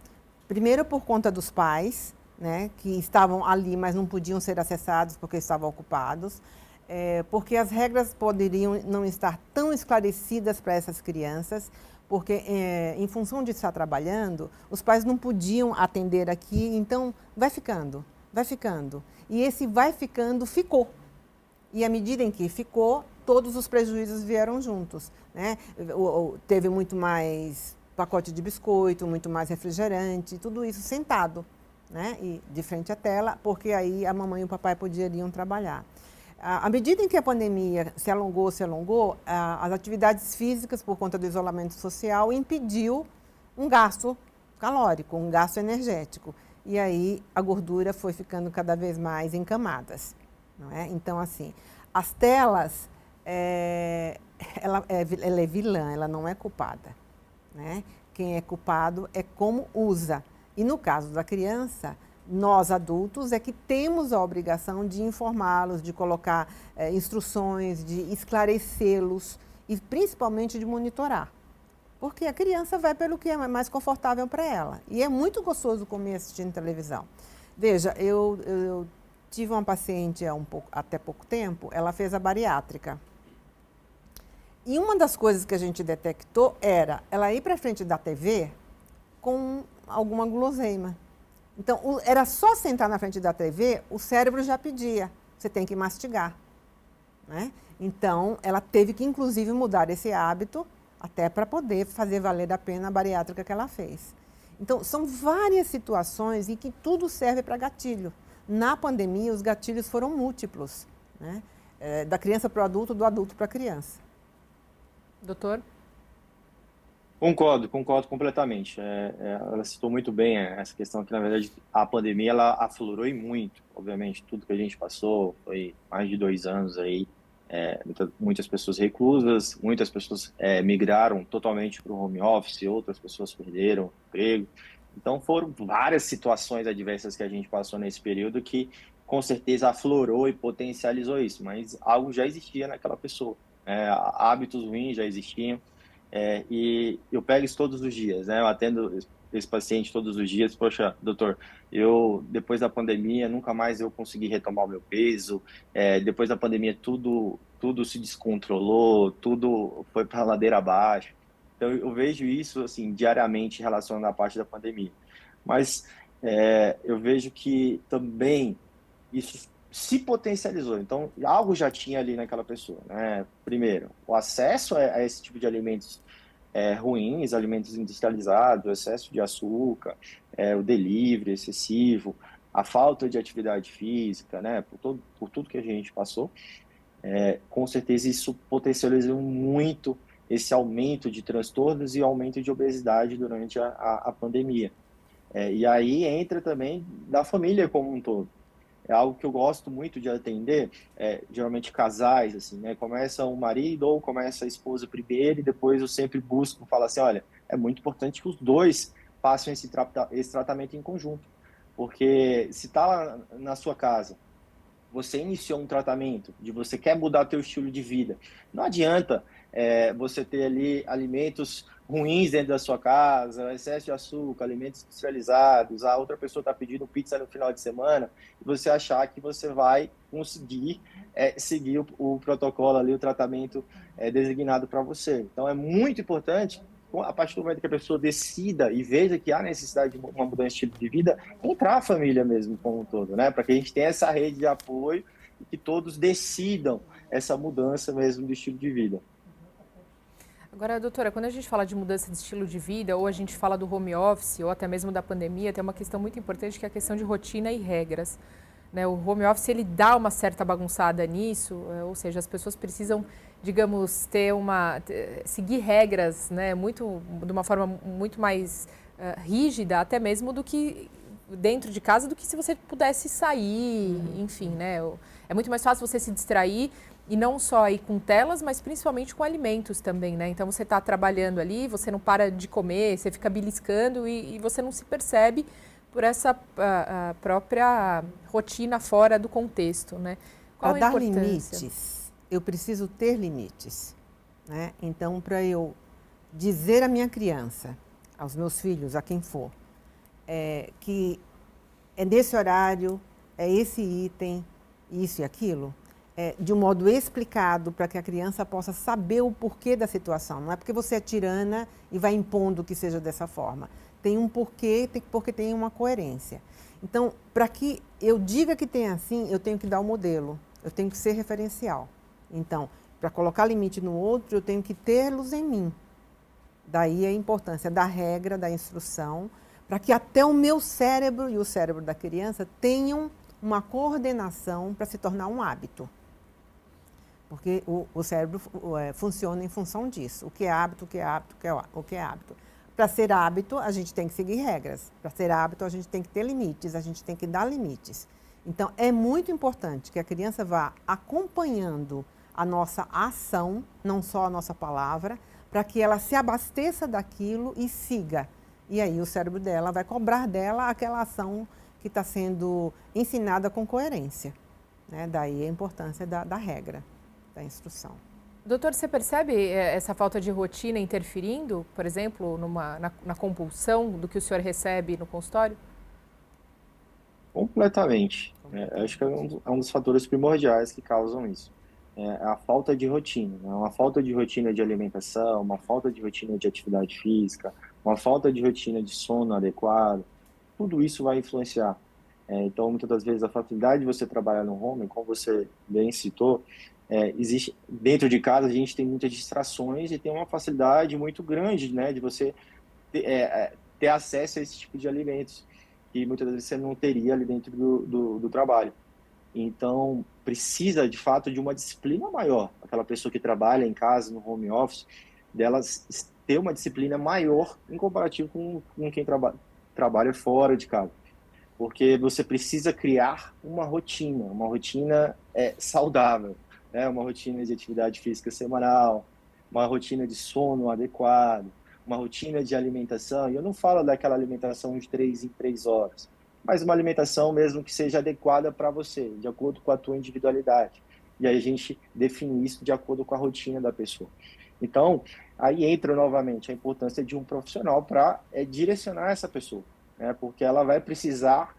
primeiro por conta dos pais, né, que estavam ali, mas não podiam ser acessados porque estavam ocupados, porque as regras poderiam não estar tão esclarecidas para essas crianças, porque em função de estar trabalhando, os pais não podiam atender aqui, então vai ficando. E esse vai ficando, ficou. E à medida em que ficou, todos os prejuízos vieram juntos, né? Teve muito mais pacote de biscoito, muito mais refrigerante, tudo isso sentado, né? E de frente à tela, porque aí a mamãe e o papai poderiam trabalhar. À medida em que a pandemia se alongou, as atividades físicas, por conta do isolamento social, impediu um gasto calórico, um gasto energético. E aí a gordura foi ficando cada vez mais em camadas. Não é? Então, assim, as telas, ela é vilã, ela não é culpada. Né? Quem é culpado é como usa. E no caso da criança, nós adultos é que temos a obrigação de informá-los, de colocar instruções, de esclarecê-los e principalmente de monitorar. Porque a criança vai pelo que é mais confortável para ela. E é muito gostoso comer assistindo televisão. Veja, eu tive uma paciente até pouco tempo, ela fez a bariátrica. E uma das coisas que a gente detectou era ela ir para frente da TV com alguma guloseima. Então, era só sentar na frente da TV, o cérebro já pedia, você tem que mastigar. Né? Então, ela teve que, inclusive, mudar esse hábito, até para poder fazer valer a pena a bariátrica que ela fez. Então, são várias situações em que tudo serve para gatilho. Na pandemia, os gatilhos foram múltiplos, né? Da criança para o adulto, do adulto para a criança. Doutor? Concordo completamente. Ela citou muito bem essa questão que, na verdade, a pandemia ela aflorou e muito. Obviamente, tudo que a gente passou foi mais de 2 anos aí. Muitas pessoas reclusas, muitas pessoas migraram totalmente para o home office, outras pessoas perderam o emprego. Então, foram várias situações adversas que a gente passou nesse período que, com certeza, aflorou e potencializou isso, mas algo já existia naquela pessoa. Hábitos ruins já existiam. E eu pego isso todos os dias, né? Eu atendo esse paciente todos os dias. Poxa, doutor, depois da pandemia, nunca mais eu consegui retomar o meu peso. Depois da pandemia, tudo se descontrolou, tudo foi para a ladeira abaixo. Então, eu vejo isso, assim, diariamente relacionado à parte da pandemia. Mas eu vejo que também isso se potencializou. Então, algo já tinha ali naquela pessoa, né? Primeiro, o acesso a esse tipo de alimentos ruins, alimentos industrializados, o excesso de açúcar, o delivery excessivo, a falta de atividade física, né? Por tudo que a gente passou, com certeza isso potencializou muito esse aumento de transtornos e aumento de obesidade durante a pandemia. E aí entra também da família como um todo. É algo que eu gosto muito de atender, geralmente casais, assim, né? Começa o marido ou começa a esposa primeiro e depois eu sempre busco falar assim, olha, é muito importante que os dois façam esse tratamento em conjunto. Porque se está lá na sua casa, você iniciou um tratamento, você quer mudar teu estilo de vida, não adianta você ter ali alimentos ruins dentro da sua casa, excesso de açúcar, alimentos industrializados, a outra pessoa está pedindo pizza no final de semana, e você achar que você vai conseguir seguir o protocolo ali, o tratamento designado para você. Então, é muito importante, a partir do momento que a pessoa decida e veja que há necessidade de uma mudança de estilo de vida, entrar a família mesmo como um todo, né? Para que a gente tenha essa rede de apoio e que todos decidam essa mudança mesmo de estilo de vida. Agora, doutora, quando a gente fala de mudança de estilo de vida, ou a gente fala do home office, ou até mesmo da pandemia, tem uma questão muito importante que é a questão de rotina e regras. Né? O home office, ele dá uma certa bagunçada nisso, ou seja, as pessoas precisam, digamos, seguir regras, né? De uma forma muito mais rígida, até mesmo do que dentro de casa, do que se você pudesse sair, enfim, né? É muito mais fácil você se distrair, e não só aí com telas, mas principalmente com alimentos também, né? Então você está trabalhando ali, você não para de comer, você fica beliscando e você não se percebe por essa a própria rotina fora do contexto, né? Qual a dar importância? Limites, eu preciso ter limites, né? Então, para eu dizer à minha criança, aos meus filhos, a quem for, que é nesse horário, é esse item, isso e aquilo, de um modo explicado para que a criança possa saber o porquê da situação. Não é porque você é tirana e vai impondo que seja dessa forma. Tem um porquê, porque tem uma coerência. Então, para que eu diga que tem assim, eu tenho que dar o modelo, eu tenho que ser referencial. Então, para colocar limite no outro, eu tenho que tê-los em mim. Daí a importância da regra, da instrução, para que até o meu cérebro e o cérebro da criança tenham uma coordenação para se tornar um hábito. Porque o cérebro funciona em função disso. O que é hábito, o que é hábito, o que é hábito. Para ser hábito, a gente tem que seguir regras. Para ser hábito, a gente tem que ter limites, a gente tem que dar limites. Então, é muito importante que a criança vá acompanhando a nossa ação, não só a nossa palavra, para que ela se abasteça daquilo e siga. E aí o cérebro dela vai cobrar dela aquela ação que está sendo ensinada com coerência. Né? Daí a importância da regra, da instrução. Doutor, você percebe essa falta de rotina interferindo, por exemplo, na compulsão do que o senhor recebe no consultório? Completamente. Acho que é um dos fatores primordiais que causam isso. A falta de rotina, né? Uma falta de rotina de alimentação, uma falta de rotina de atividade física, uma falta de rotina de sono adequado, tudo isso vai influenciar. Então, muitas das vezes, a facilidade de você trabalhar no home, como você bem citou, existe dentro de casa, a gente tem muitas distrações e tem uma facilidade muito grande, né, de você ter acesso a esse tipo de alimentos que muitas vezes você não teria ali dentro do trabalho. Então, precisa, de fato, de uma disciplina maior. Aquela pessoa que trabalha em casa, no home office, delas ter uma disciplina maior em comparativo com quem trabalha fora de casa. Porque você precisa criar uma rotina saudável, né? Uma rotina de atividade física semanal, uma rotina de sono adequado, uma rotina de alimentação. E eu não falo daquela alimentação de 3 em 3 horas, mas uma alimentação mesmo que seja adequada para você, de acordo com a tua individualidade. E aí a gente define isso de acordo com a rotina da pessoa. Então, aí entra novamente a importância de um profissional para direcionar essa pessoa, né? Porque ela vai precisar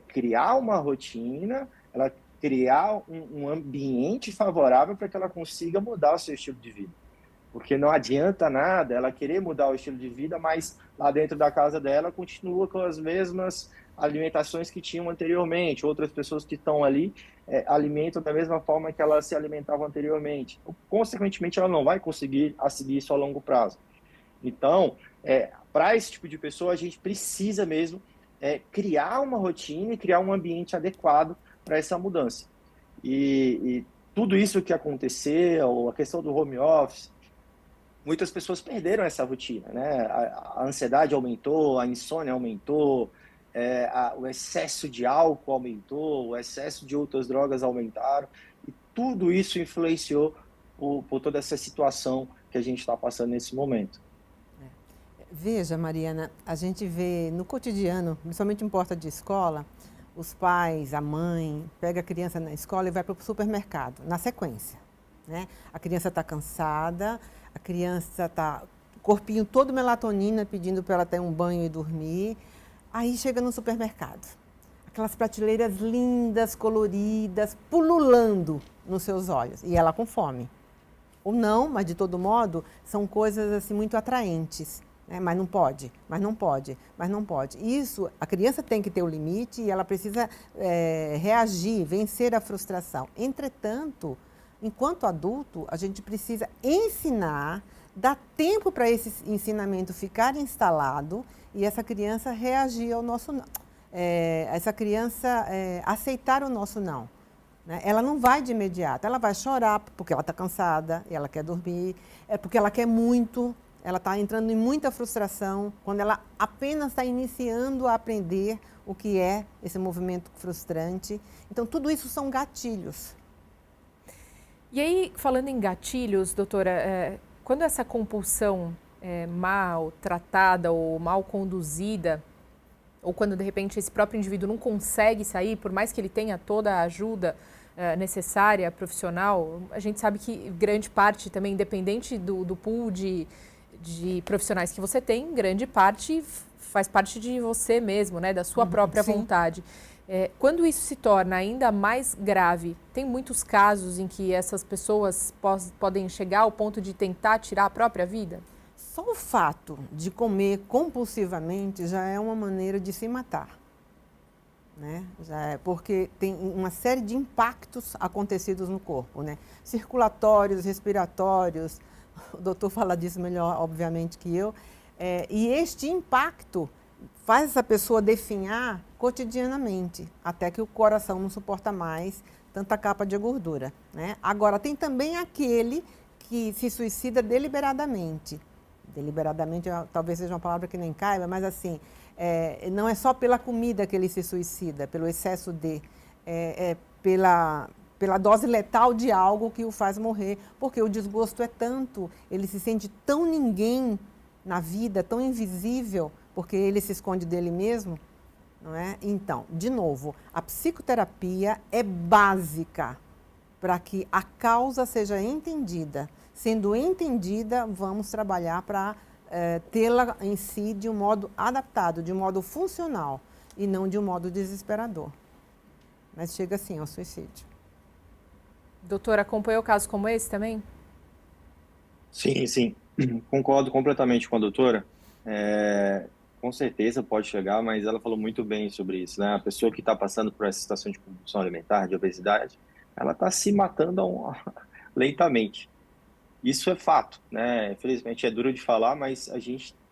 criar uma rotina, ela criar um ambiente favorável para que ela consiga mudar o seu estilo de vida. Porque não adianta nada ela querer mudar o estilo de vida, mas lá dentro da casa dela continua com as mesmas alimentações que tinham anteriormente. Outras pessoas que estão ali alimentam da mesma forma que ela se alimentava anteriormente. Consequentemente, ela não vai conseguir seguir isso a longo prazo. Então, para esse tipo de pessoa, a gente precisa mesmo criar uma rotina e criar um ambiente adequado para essa mudança. E tudo isso que aconteceu, a questão do home office, muitas pessoas perderam essa rotina, né? A ansiedade aumentou, a insônia aumentou, o excesso de álcool aumentou, o excesso de outras drogas aumentaram, e tudo isso influenciou por toda essa situação que a gente está passando nesse momento. Veja, Mariana, a gente vê no cotidiano, principalmente em porta de escola, os pais, a mãe, pega a criança na escola e vai para o supermercado, na sequência. né? A criança está cansada, a criança está corpinho todo melatonina pedindo para ela ter um banho e dormir. Aí chega no supermercado, aquelas prateleiras lindas, coloridas, pululando nos seus olhos e ela com fome. Ou não, mas de todo modo são coisas assim muito atraentes. Mas não pode, mas não pode, mas não pode. Isso, a criança tem que ter o limite e ela precisa reagir, vencer a frustração. Entretanto, enquanto adulto, a gente precisa ensinar, dar tempo para esse ensinamento ficar instalado e essa criança reagir ao nosso não. Essa criança aceitar o nosso não. Ela não vai de imediato, ela vai chorar porque ela está cansada, e ela quer dormir, porque ela quer muito. Ela está entrando em muita frustração quando ela apenas está iniciando a aprender o que é esse movimento frustrante. Então, tudo isso são gatilhos. E aí, falando em gatilhos, doutora, quando essa compulsão é mal tratada ou mal conduzida, ou quando, de repente, esse próprio indivíduo não consegue sair, por mais que ele tenha toda a ajuda necessária, profissional, a gente sabe que grande parte também, independente do pool de profissionais que você tem, grande parte faz parte de você mesmo, né, da sua própria vontade. Quando isso se torna ainda mais grave, tem muitos casos em que essas pessoas podem chegar ao ponto de tentar tirar a própria vida? Só o fato de comer compulsivamente já é uma maneira de se matar. Já é porque tem uma série de impactos acontecidos no corpo, circulatórios, respiratórios. O doutor fala disso melhor, obviamente, que eu. E este impacto faz essa pessoa definhar cotidianamente, até que o coração não suporta mais tanta capa de gordura. Agora, tem também aquele que se suicida deliberadamente. Deliberadamente talvez seja uma palavra que nem caiba, mas assim, não é só pela comida que ele se suicida, pelo excesso de... pela dose letal de algo que o faz morrer, porque o desgosto é tanto, ele se sente tão ninguém na vida, tão invisível, porque ele se esconde dele mesmo, não é? Então, de novo, a psicoterapia é básica para que a causa seja entendida. Sendo entendida, vamos trabalhar para tê-la em si de um modo adaptado, de um modo funcional e não de um modo desesperador. Mas chega assim ao suicídio. Doutora, acompanhou casos como esse também? Sim. Concordo completamente com a doutora. Com certeza pode chegar, mas ela falou muito bem sobre isso, A pessoa que está passando por essa situação de compulsão alimentar, de obesidade, ela está se matando lentamente. Isso é fato, Infelizmente é duro de falar, mas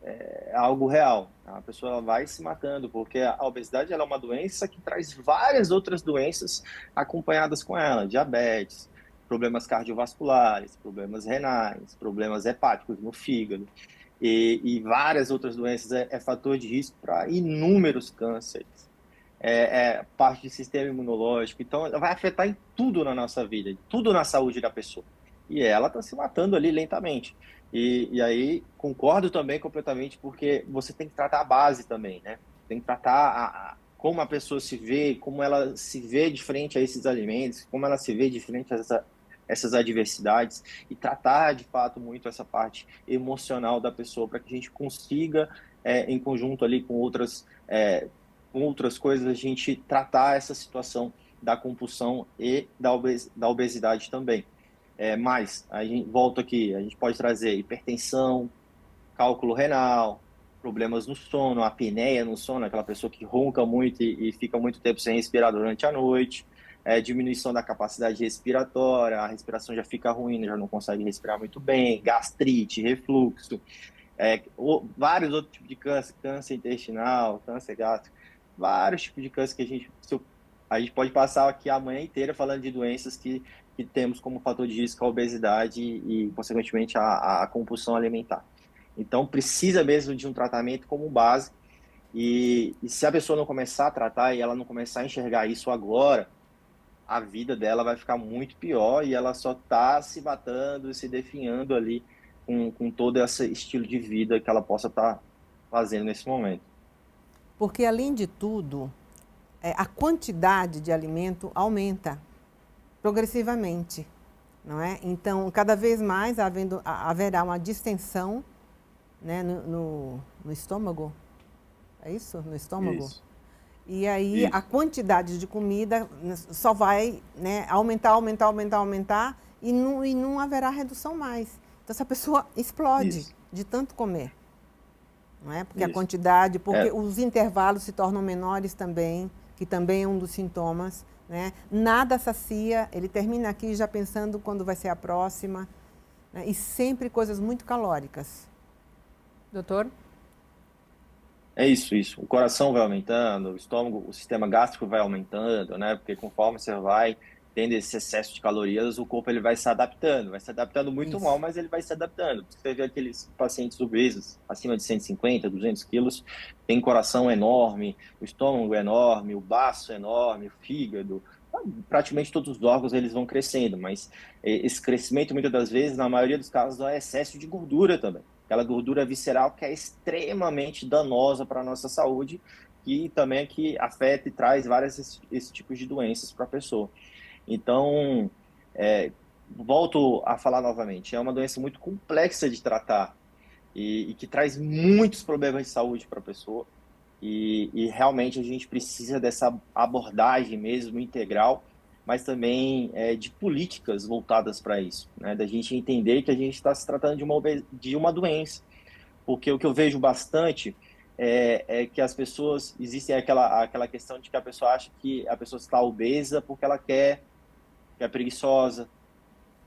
é algo real. A pessoa vai se matando, porque a obesidade ela é uma doença que traz várias outras doenças acompanhadas com ela, diabetes, problemas cardiovasculares, problemas renais, problemas hepáticos no fígado e várias outras doenças. É fator de risco para inúmeros cânceres. Parte do sistema imunológico. Então, vai afetar em tudo na nossa vida, tudo na saúde da pessoa. E ela está se matando ali lentamente. E aí, concordo também completamente, porque você tem que tratar a base também, Tem que tratar como a pessoa se vê, como ela se vê de frente a esses alimentos, como ela se vê de frente a essas adversidades e tratar, de fato, muito essa parte emocional da pessoa para que a gente consiga, em conjunto ali com outras coisas, a gente tratar essa situação da compulsão e da obesidade também. Mas, a gente volta aqui, a gente pode trazer hipertensão, cálculo renal, problemas no sono, apneia no sono, aquela pessoa que ronca muito e fica muito tempo sem respirar durante a noite, diminuição da capacidade respiratória, a respiração já fica ruim, já não consegue respirar muito bem, gastrite, refluxo, vários outros tipos de câncer, câncer intestinal, câncer gástrico, vários tipos de câncer que a gente pode passar aqui a manhã inteira falando de doenças que temos como fator de risco a obesidade e consequentemente, a compulsão alimentar. Então, precisa mesmo de um tratamento como base e se a pessoa não começar a tratar e ela não começar a enxergar isso agora, a vida dela vai ficar muito pior e ela só está se matando, se definhando ali com todo esse estilo de vida que ela possa estar fazendo nesse momento. Porque, além de tudo, a quantidade de alimento aumenta progressivamente. não é? Então, cada vez mais haverá uma distensão, né, no estômago. É isso? No estômago? Isso. E aí Isso. a quantidade de comida só vai, né, aumentar e não haverá redução mais. Então essa pessoa explode Isso. de tanto comer. Não é? Porque a Isso. quantidade, porque os intervalos se tornam menores também, que também é um dos sintomas. Né? Nada sacia, ele termina aqui já pensando quando vai ser a próxima. Né? E sempre coisas muito calóricas. Doutor? É isso, isso. O coração vai aumentando, o estômago, o sistema gástrico vai aumentando, né? Porque conforme você vai tendo esse excesso de calorias, o corpo ele vai se adaptando muito mal, Isso. mas ele vai se adaptando. Você vê aqueles pacientes obesos, acima de 150, 200 quilos, tem coração enorme, o estômago enorme, o baço enorme, o fígado, praticamente todos os órgãos eles vão crescendo, mas esse crescimento muitas das vezes, na maioria dos casos, é excesso de gordura também. Aquela gordura visceral que é extremamente danosa para a nossa saúde e também é que afeta e traz vários esse tipos de doenças para a pessoa. Então, volto a falar novamente, é uma doença muito complexa de tratar e que traz muitos problemas de saúde para a pessoa e realmente a gente precisa dessa abordagem mesmo integral, mas também de políticas voltadas para isso, né? Da gente entender que a gente está se tratando de uma doença, porque o que eu vejo bastante é que as pessoas, existe aquela questão de que a pessoa acha que a pessoa está obesa porque ela quer, que é preguiçosa,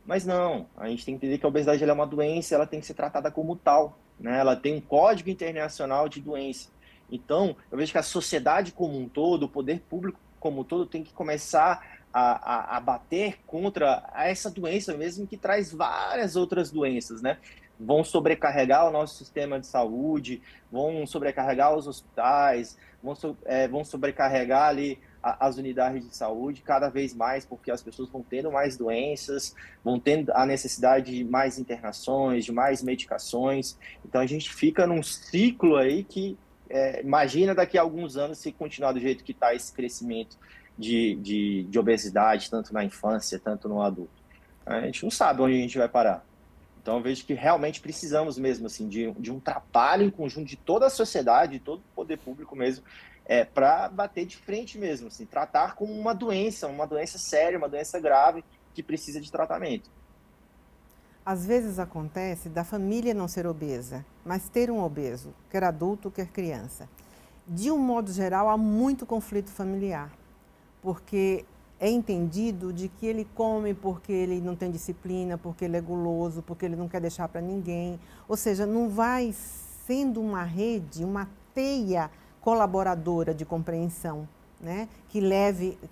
mas não, a gente tem que entender que a obesidade ela é uma doença, ela tem que ser tratada como tal, né? Ela tem um código internacional de doença. Então, eu vejo que a sociedade como um todo, o poder público como um todo, tem que começar a bater contra essa doença mesmo, que traz várias outras doenças, né? Vão sobrecarregar o nosso sistema de saúde, vão sobrecarregar os hospitais, vão sobrecarregar ali as unidades de saúde cada vez mais, porque as pessoas vão tendo mais doenças, vão tendo a necessidade de mais internações, de mais medicações. Então a gente fica num ciclo aí que imagina daqui a alguns anos se continuar do jeito que está esse crescimento de obesidade, tanto na infância, tanto no adulto. A gente não sabe onde a gente vai parar. Então eu vejo que realmente precisamos mesmo assim de um trabalho em conjunto de toda a sociedade, de todo o poder público mesmo, para bater de frente mesmo, assim, tratar como uma doença séria, uma doença grave que precisa de tratamento. Às vezes acontece da família não ser obesa, mas ter um obeso, quer adulto, quer criança. De um modo geral, há muito conflito familiar, porque é entendido de que ele come porque ele não tem disciplina, porque ele é guloso, porque ele não quer deixar para ninguém. Ou seja, não vai sendo uma rede, uma teia colaboradora de compreensão, né? que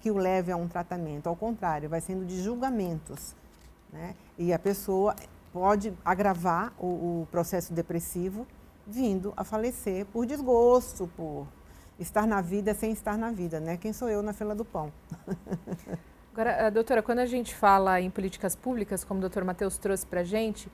o leve a um tratamento. Ao contrário, vai sendo de julgamentos. Né? E a pessoa pode agravar o processo depressivo, vindo a falecer por desgosto, por estar na vida sem estar na vida, né? Quem sou eu na fila do pão? Agora, doutora, quando a gente fala em políticas públicas, como o doutor Matheus trouxe para a gente,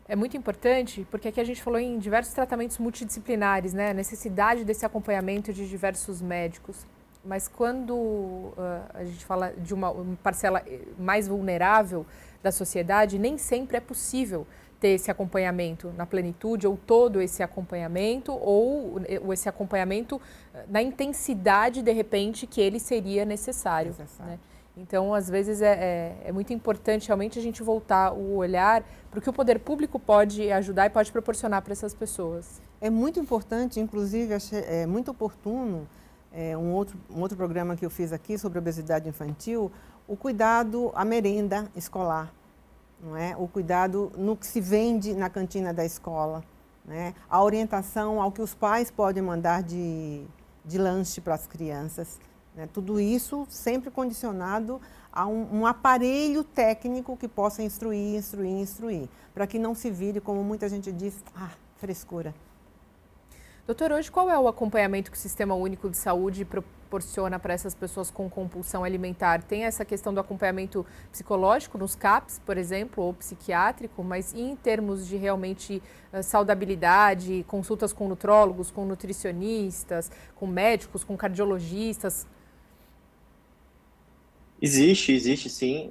é muito importante, porque aqui a gente falou em diversos tratamentos multidisciplinares, né? A necessidade desse acompanhamento de diversos médicos. Mas quando a gente fala de uma parcela mais vulnerável da sociedade, nem sempre é possível ter esse acompanhamento na plenitude, ou todo esse acompanhamento, ou esse acompanhamento na intensidade, de repente, que ele seria necessário. Né? Então, às vezes, é muito importante realmente a gente voltar o olhar para o que o poder público pode ajudar e pode proporcionar para essas pessoas. É muito importante, inclusive, é muito oportuno, um outro programa que eu fiz aqui sobre obesidade infantil, o cuidado à merenda escolar. Não é? O cuidado no que se vende na cantina da escola, né? A orientação ao que os pais podem mandar de lanche para as crianças. Né? Tudo isso sempre condicionado a um aparelho técnico que possa instruir, para que não se vire, como muita gente diz, frescura. Doutor, hoje qual é o acompanhamento que o Sistema Único de Saúde proporciona para essas pessoas com compulsão alimentar? Tem essa questão do acompanhamento psicológico nos CAPs, por exemplo, ou psiquiátrico, mas em termos de realmente saudabilidade, consultas com nutrólogos, com nutricionistas, com médicos, com cardiologistas? Existe sim.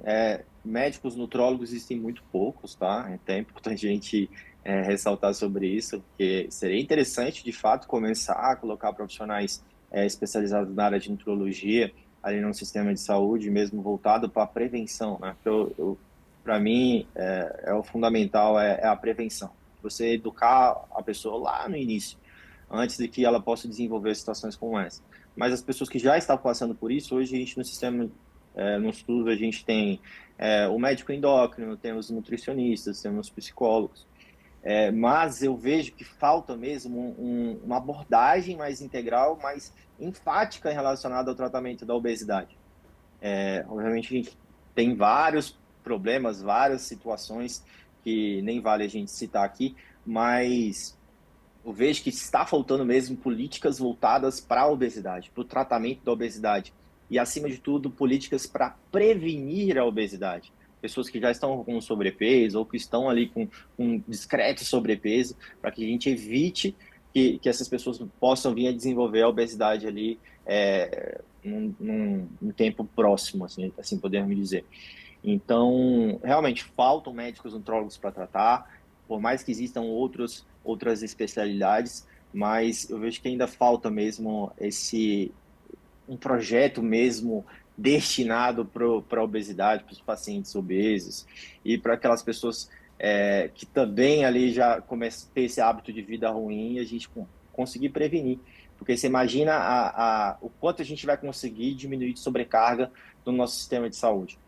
médicos nutrólogos existem muito poucos, tá? É até importante a gente ressaltar sobre isso, porque seria interessante, de fato, começar a colocar profissionais especializados na área de nutrologia ali no sistema de saúde, mesmo voltado para a prevenção, né? Para mim, o fundamental é a prevenção. Você educar a pessoa lá no início, antes de que ela possa desenvolver situações como essa. Mas as pessoas que já estão passando por isso, hoje a gente no sistema, no estudo, a gente tem o médico endócrino, temos nutricionistas, temos psicólogos. Mas eu vejo que falta mesmo uma abordagem mais integral, mais enfática relacionada ao tratamento da obesidade. Obviamente a gente tem vários problemas, várias situações que nem vale a gente citar aqui, mas eu vejo que está faltando mesmo políticas voltadas para a obesidade, para o tratamento da obesidade. E, acima de tudo, políticas para prevenir a obesidade. Pessoas que já estão com sobrepeso ou que estão ali com discreto sobrepeso, para que a gente evite que essas pessoas possam vir a desenvolver a obesidade ali num tempo próximo, assim podemos dizer. Então, realmente, faltam médicos nutrólogos para tratar, por mais que existam outras especialidades, mas eu vejo que ainda falta mesmo um projeto mesmo destinado para a obesidade, para os pacientes obesos e para aquelas pessoas que também ali já começam a ter esse hábito de vida ruim e a gente conseguir prevenir. Porque você imagina o quanto a gente vai conseguir diminuir de sobrecarga no nosso sistema de saúde.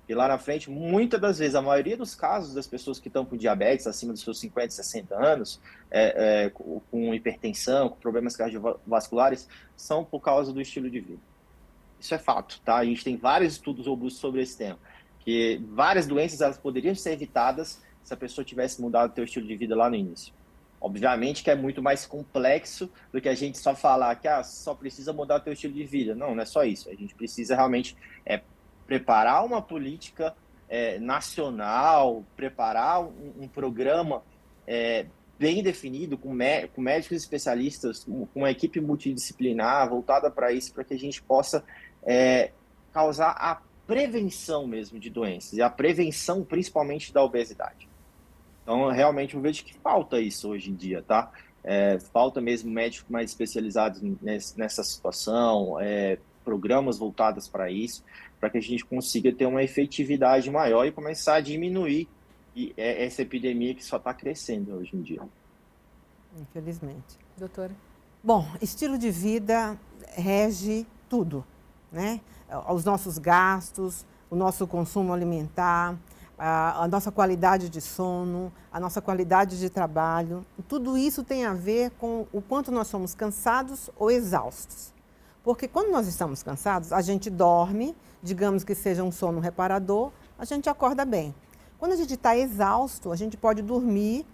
E lá na frente, muitas das vezes, a maioria dos casos das pessoas que estão com diabetes acima dos seus 50, 60 anos, com hipertensão, com problemas cardiovasculares, são por causa do estilo de vida. Isso é fato, tá? A gente tem vários estudos robustos sobre esse tema, que várias doenças elas poderiam ser evitadas se a pessoa tivesse mudado o seu estilo de vida lá no início. Obviamente que é muito mais complexo do que a gente só falar que só precisa mudar o seu estilo de vida. Não é só isso. A gente precisa realmente preparar uma política nacional, preparar um programa bem definido, com médicos especialistas, com uma equipe multidisciplinar voltada para isso, para que a gente possa causar a prevenção mesmo de doenças, e a prevenção principalmente da obesidade. Então, realmente, eu vejo que falta isso hoje em dia, tá? Falta mesmo médicos mais especializados nessa situação, programas voltados para isso, para que a gente consiga ter uma efetividade maior e começar a diminuir essa epidemia que só está crescendo hoje em dia. Infelizmente. Doutora? Bom, estilo de vida rege tudo, né? Os nossos gastos, o nosso consumo alimentar, a nossa qualidade de sono, a nossa qualidade de trabalho. Tudo isso tem a ver com o quanto nós somos cansados ou exaustos. Porque quando nós estamos cansados, a gente dorme, digamos que seja um sono reparador, a gente acorda bem. Quando a gente está exausto, a gente pode dormir,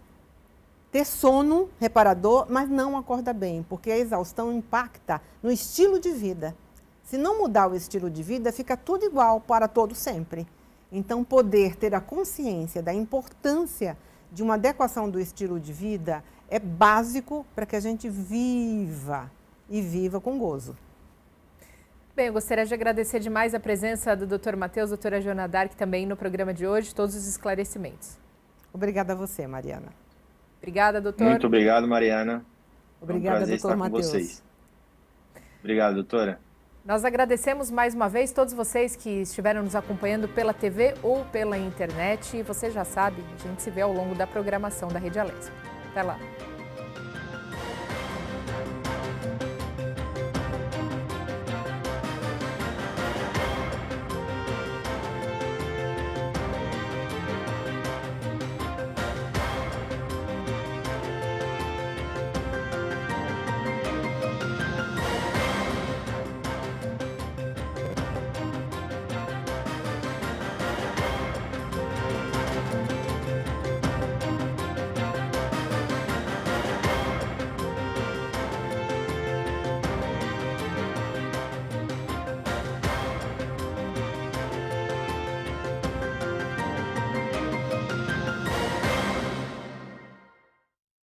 ter sono reparador, mas não acorda bem, porque a exaustão impacta no estilo de vida. Se não mudar o estilo de vida, fica tudo igual para todo sempre. Então, poder ter a consciência da importância de uma adequação do estilo de vida é básico para que a gente viva e viva com gozo. Bem, eu gostaria de agradecer demais a presença do Dr. Matheus, doutora Joana Dark, também no programa de hoje, todos os esclarecimentos. Obrigada a você, Mariana. Obrigada, doutor. Muito obrigado, Mariana. Obrigada, doutor Matheus. Vocês. Obrigado, doutora. Nós agradecemos mais uma vez todos vocês que estiveram nos acompanhando pela TV ou pela internet. E você já sabe, a gente se vê ao longo da programação da Rede Alesp. Até lá.